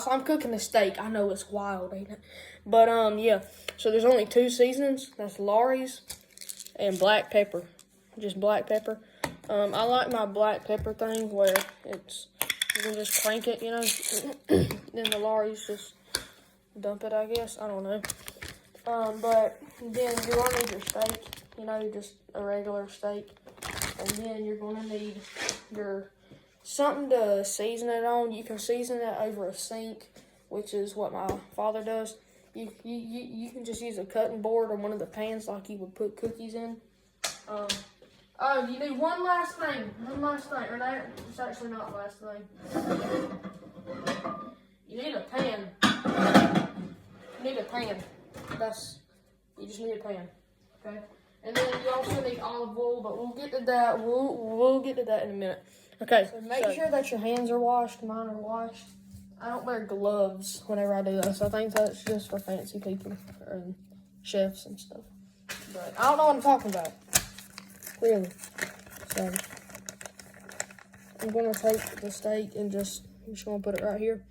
so I'm cooking a steak. I know it's wild, ain't it? But, yeah. So there's only 2 seasonings. That's Lawry's and black pepper. Just black pepper. I like my black pepper thing where it's, you can just crank it, you know. Then the Lawry's just dump it, I guess. I don't know. But then you're going to need your steak, you know, just a regular steak. And then you're going to need your something to season it on. You can season it over a sink, which is what my father does. You can just use a cutting board or one of the pans like you would put cookies in. Oh, you need one last thing. Or that, it's actually not the last thing. You need a pan. You just need a pan. Okay? And then you also need olive oil, but we'll get to that. We'll get to that in a minute. Okay, so make sure that your hands are washed. Mine are washed. I don't wear gloves whenever I do this. I think that's just for fancy people and chefs and stuff. But I don't know what I'm talking about. Clearly. So I'm gonna take the steak and I'm just gonna put it right here.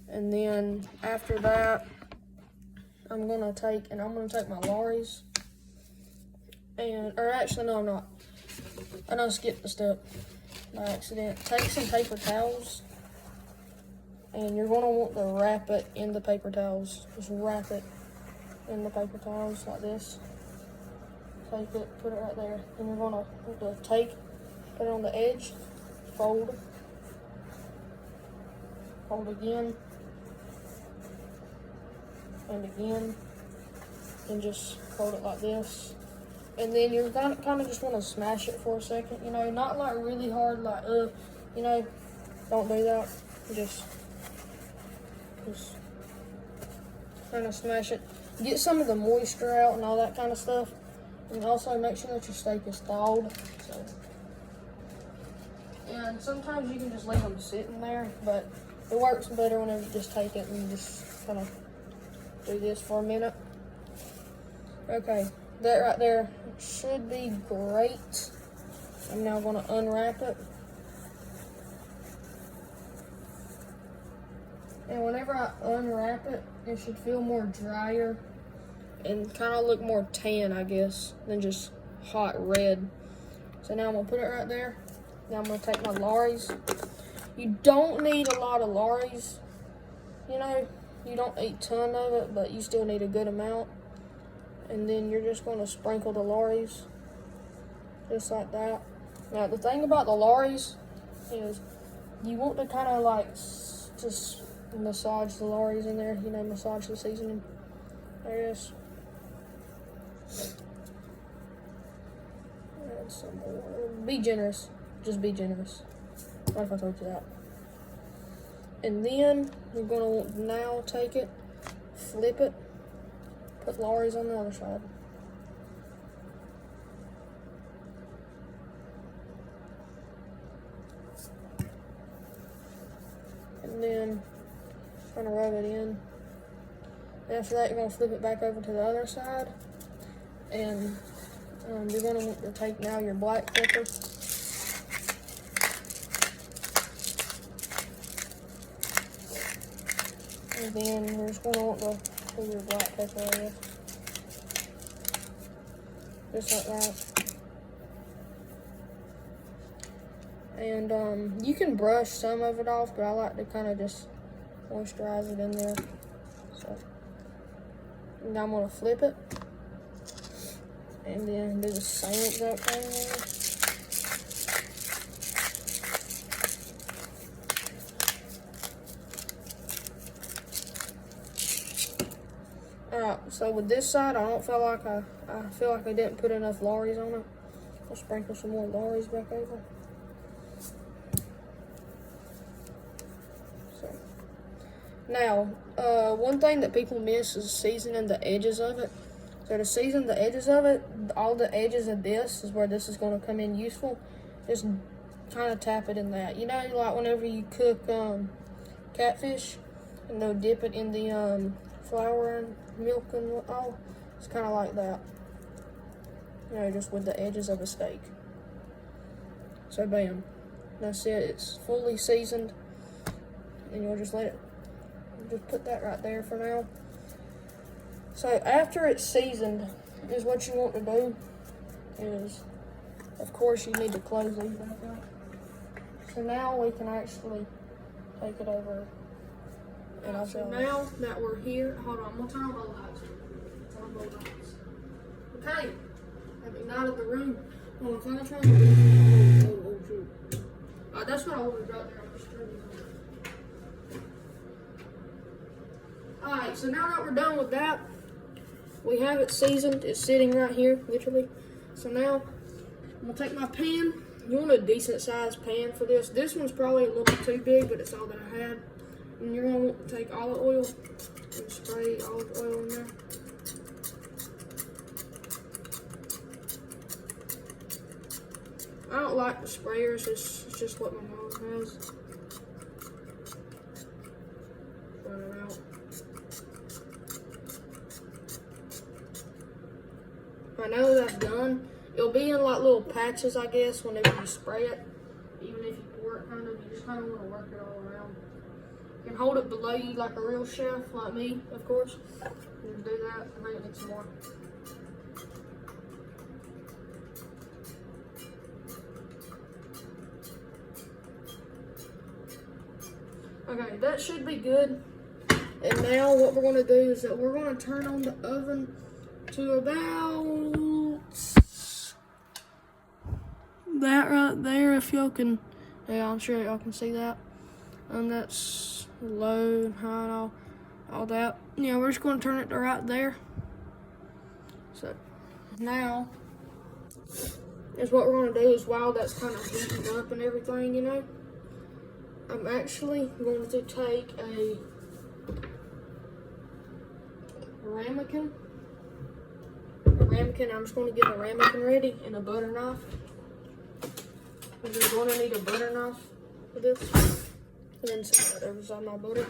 And then after that, I'm gonna take my Lawry's. Or actually, no, I'm not. I done skipped the step by accident. Take some paper towels, and you're gonna want to wrap it in the paper towels. Just wrap it in the paper towels like this. Take it, put it right there, and you're gonna want to put it on the edge, fold again, and again, and just fold it like this. And then you're kind of just want to smash it for a second, you know, not like really hard, like, you know, don't do that. Just kind of smash it. Get some of the moisture out and all that kind of stuff. And also make sure that your steak is thawed. So. And sometimes you can just leave them sitting there, but it works better whenever you just take it and just kind of do this for a minute. Okay. That right there should be great. I'm now going to unwrap it. And whenever I unwrap it, it should feel more drier and kind of look more tan, I guess, than just hot red. So now I'm going to put it right there. Now I'm going to take my Lawry's. You don't need a lot of Lawry's. You know, you don't eat a ton of it, but you still need a good amount. And then you're just going to sprinkle the Lawry's, just like that. Now, the thing about the Lawry's is you want to kind of like just massage the Lawry's in there, you know, massage the seasoning, I guess. Add some more. Be generous. Just be generous. What if I told you that? And then you're going to want to now take it, flip it, put Lawry's on the other side. And then kind of rub it in. And after that, you're going to flip it back over to the other side. And you're going to want to take now your black pepper. And then you're just going to want to put your black pepper in. Just like that. And you can brush some of it off, but I like to kind of just moisturize it in there. So now I'm going to flip it. And then do the same exact thing there. Alright, so with this side, I feel like I didn't put enough Lawry's on it. I'll sprinkle some more Lawry's back over. So now, one thing that people miss is seasoning the edges of it. So to season the edges of it, all the edges of this is where this is going to come in useful. Just kind of tap it in that. You know, like whenever you cook catfish, and they'll dip it in the flour and milk and all. It's kind of like that. You know, just with the edges of a steak. So bam. That's it. It's fully seasoned. And you'll just let it just put that right there for now. So after it's seasoned, is what you want to do is, of course, you need to close these back up. So now we can actually take it over. And I'll show you. Now that we're here, hold on, I'm gonna turn on the lights. Turn on the lights. Okay, I've ignited the room. Oh, if I turn the room, oh shoot. That's what I wanted right there. I'm just turning it on. Alright, so now that we're done with that, we have it seasoned. It's sitting right here, literally. So now, I'm gonna take my pan. You want a decent sized pan for this. This one's probably a little bit too big, but it's all that I had. And you're gonna want to take olive oil and spray olive oil in there. I don't like the sprayers, it's just what my mom has. Run it out. Right, now that that's done, it'll be in like little patches, I guess, whenever you spray it. Even if you pour it kind of, you just kind of want to work it all around. You can hold it below you like a real chef, like me, of course. You can do that. I think it needs some more. Okay, that should be good. And now what we're going to do is that we're going to turn on the oven to about that right there, if y'all can, yeah, I'm sure y'all can see that. And that's low and high and all that. Yeah, we're just going to turn it to right there. So now is what we're going to do is while that's kind of heating up and everything, you know, I'm actually going to take a ramekin. I'm just going to get a ramekin ready and a butter knife. You're going to need a butter knife for this. And then set that over on my butter.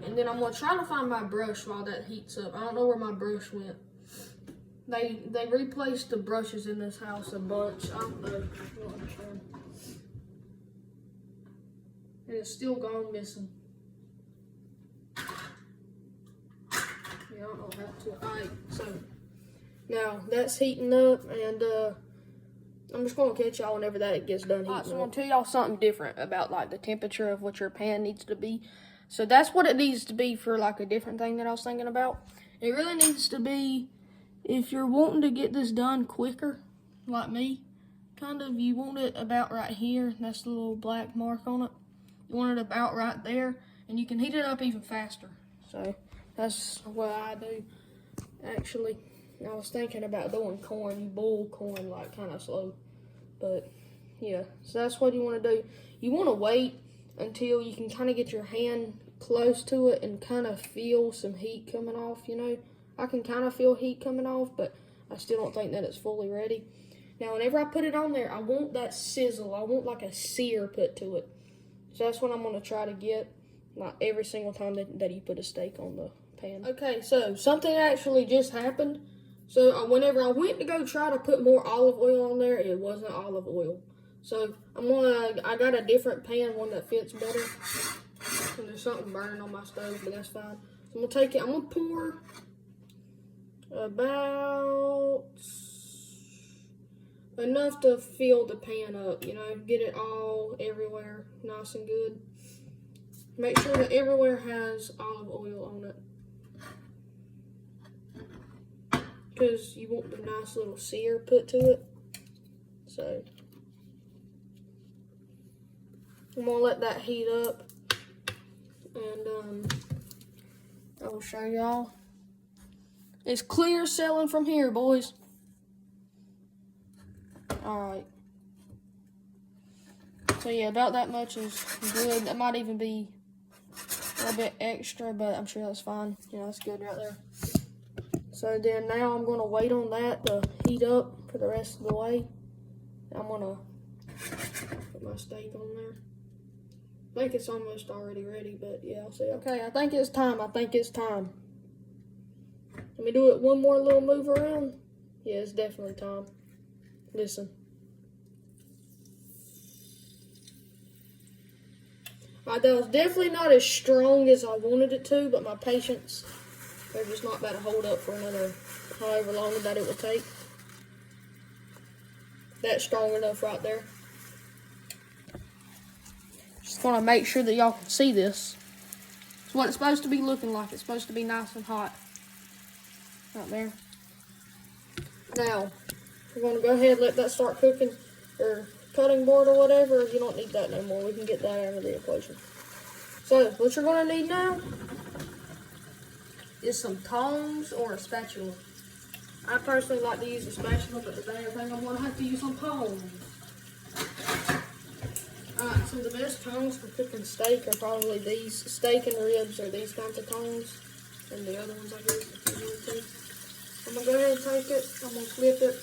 And then I'm going to try to find my brush while that heats up. I don't know where my brush went. They replaced the brushes in this house a bunch. I don't know. I don't understand. And it's still gone missing. Yeah, I don't know how to. Alright, so now that's heating up, and I'm just gonna catch y'all whenever that gets done heating up. So I'm gonna tell y'all something different about like the temperature of what your pan needs to be. So that's what it needs to be for like a different thing that I was thinking about. It really needs to be, if you're wanting to get this done quicker, like me, kind of, you want it about right here. That's the little black mark on it. You want it about right there, and you can heat it up even faster. So that's what I do, actually. I was thinking about doing corn. You boil corn like kind of slow, but yeah. So that's what you want to do. You want to wait until you can kind of get your hand close to it and kind of feel some heat coming off, you know. I can kind of feel heat coming off, but I still don't think that it's fully ready. Now, whenever I put it on there, I want that sizzle. I want like a sear put to it. So that's what I'm going to try to get, like every single time that you put a steak on the pan. Okay, so something actually just happened. So whenever I went to go try to put more olive oil on there, it wasn't olive oil. So I got a different pan, one that fits better. And there's something burning on my stove, but that's fine. So I'm going to take it, I'm going to pour about enough to fill the pan up, you know, get it all everywhere nice and good. Make sure that everywhere has olive oil on it, because you want the nice little sear put to it. So I'm gonna let that heat up, and I will show y'all. It's clear selling from here, boys. Alright. So yeah, about that much is good. That might even be a little bit extra, but I'm sure that's fine. Yeah, that's good right there. So then now I'm going to wait on that to heat up for the rest of the way. I'm going to put my steak on there. I think it's almost already ready, but yeah, I'll see. Okay, I think it's time. Let me do it one more little move around. Yeah, it's definitely time. Listen. That was definitely not as strong as I wanted it to, but my patience, they're just not about to hold up for another however long that it would take. That's strong enough right there. Just want to make sure that y'all can see this. It's what it's supposed to be looking like. It's supposed to be nice and hot. Right there. Now, we're going to go ahead and let that start cooking, or cutting board or whatever. You don't need that no more. We can get that out of the equation. So, what you're going to need now is some tongs or a spatula. I personally like to use a spatula, but today I think I'm going to have to use some tongs. Alright, so the best tongs for cooking steak are probably these. Steak and ribs are these kinds of tongs. And the other ones, I guess, if you want to. I'm going to go ahead and take it. I'm going to flip it.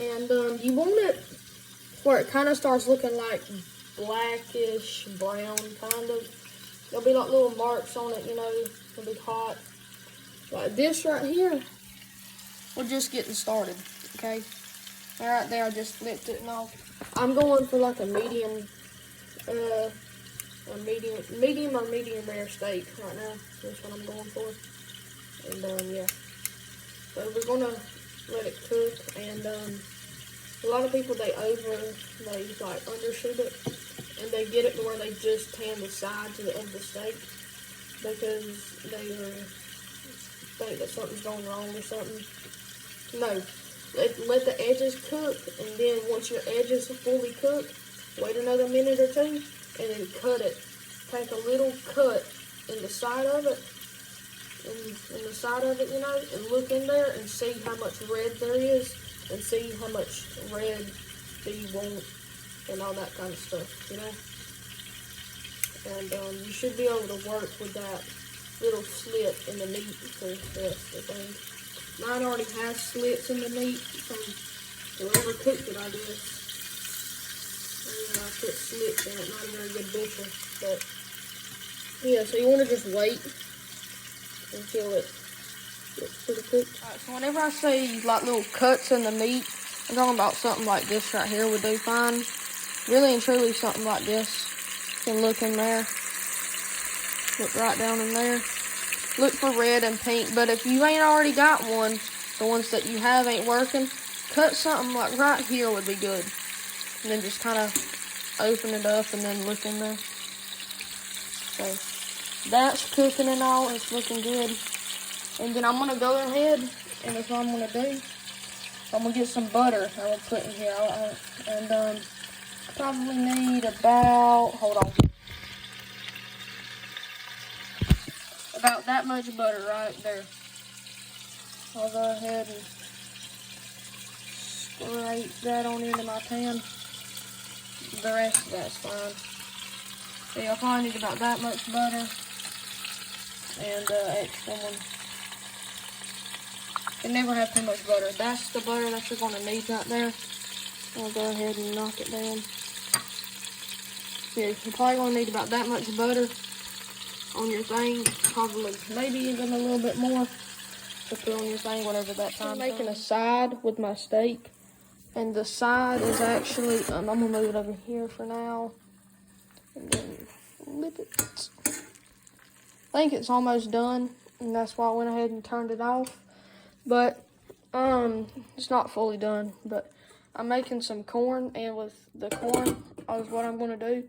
And you want it where it kind of starts looking like blackish, brown, kind of. There'll be like little marks on it, you know. It'll be hot. Like this right here. We're just getting started, okay? Right there, I just flipped it and all. I'm going for like a medium or medium rare steak right now. That's what I'm going for. And yeah. So we're gonna let it cook, and a lot of people they like undershoot it, and they get it to where they just tan the sides of the steak because they think that something's going wrong or something. No, let the edges cook, and then once your edges are fully cooked, wait another minute or two, and then cut it. Take a little cut in the side of it, in the side of it, you know, and look in there and see how much red there is, and see how much red do you want, and all that kind of stuff, you know. And you should be able to work with that little slit in the meat for the thing. Mine already has slits in the meat from whoever cooked it, I guess. And I put slits in it, not a very good butcher. But yeah, so you want to just wait until it gets pretty cooked. Alright, so whenever I say like little cuts in the meat, I'm talking about something like this right here would do fine. Really and truly something like this. You can look in there. Look right down in there. Look for red and pink, but if you ain't already got one, the ones that you have ain't working, cut something like right here would be good. And then just kind of open it up and then look in there. So that's cooking and all, it's looking good. And then I'm gonna go ahead, and that's what I'm gonna do. I'm gonna get some butter I will put in here. I probably need about, hold on. About that much butter right there. I'll go ahead and scrape that on into my pan. The rest of that's fine. So you'll probably need about that much butter and extra one. You never have too much butter. That's the butter that you're going to need right there. I'll go ahead and knock it down. Yeah, you're probably going to need about that much butter on your thing, probably maybe even a little bit more to put on your thing whenever that time. I'm making a side with my steak, and the side is actually, I'm gonna move it over here for now, and then flip it. I think it's almost done, and that's why I went ahead and turned it off, but it's not fully done. But I'm making some corn, and with the corn, what I'm gonna do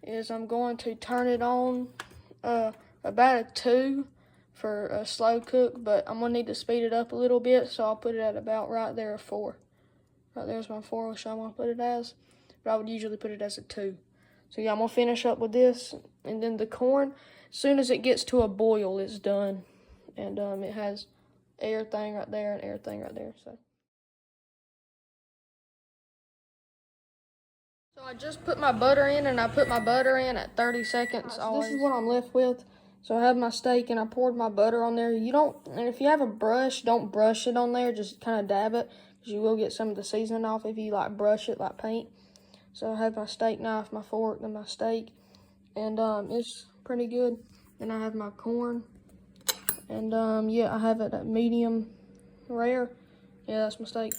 is I'm going to turn it on about a 2 for a slow cook, but I'm gonna need to speed it up a little bit, so I'll put it at about right there, a 4. Right there's my 4, which I'm gonna put it as, but I would usually put it as a 2. So yeah, I'm gonna finish up with this, and then the corn, as soon as it gets to a boil, it's done, and it has everything right there and everything right there. So I just put my butter in, and I put my butter in at 30 seconds. So this is what I'm left with. So I have my steak, and I poured my butter on there. And if you have a brush, don't brush it on there. Just kind of dab it, because you will get some of the seasoning off if you like brush it like paint. So I have my steak knife, my fork, and my steak, and it's pretty good. And I have my corn, and yeah, I have it at medium rare. Yeah, that's my steak.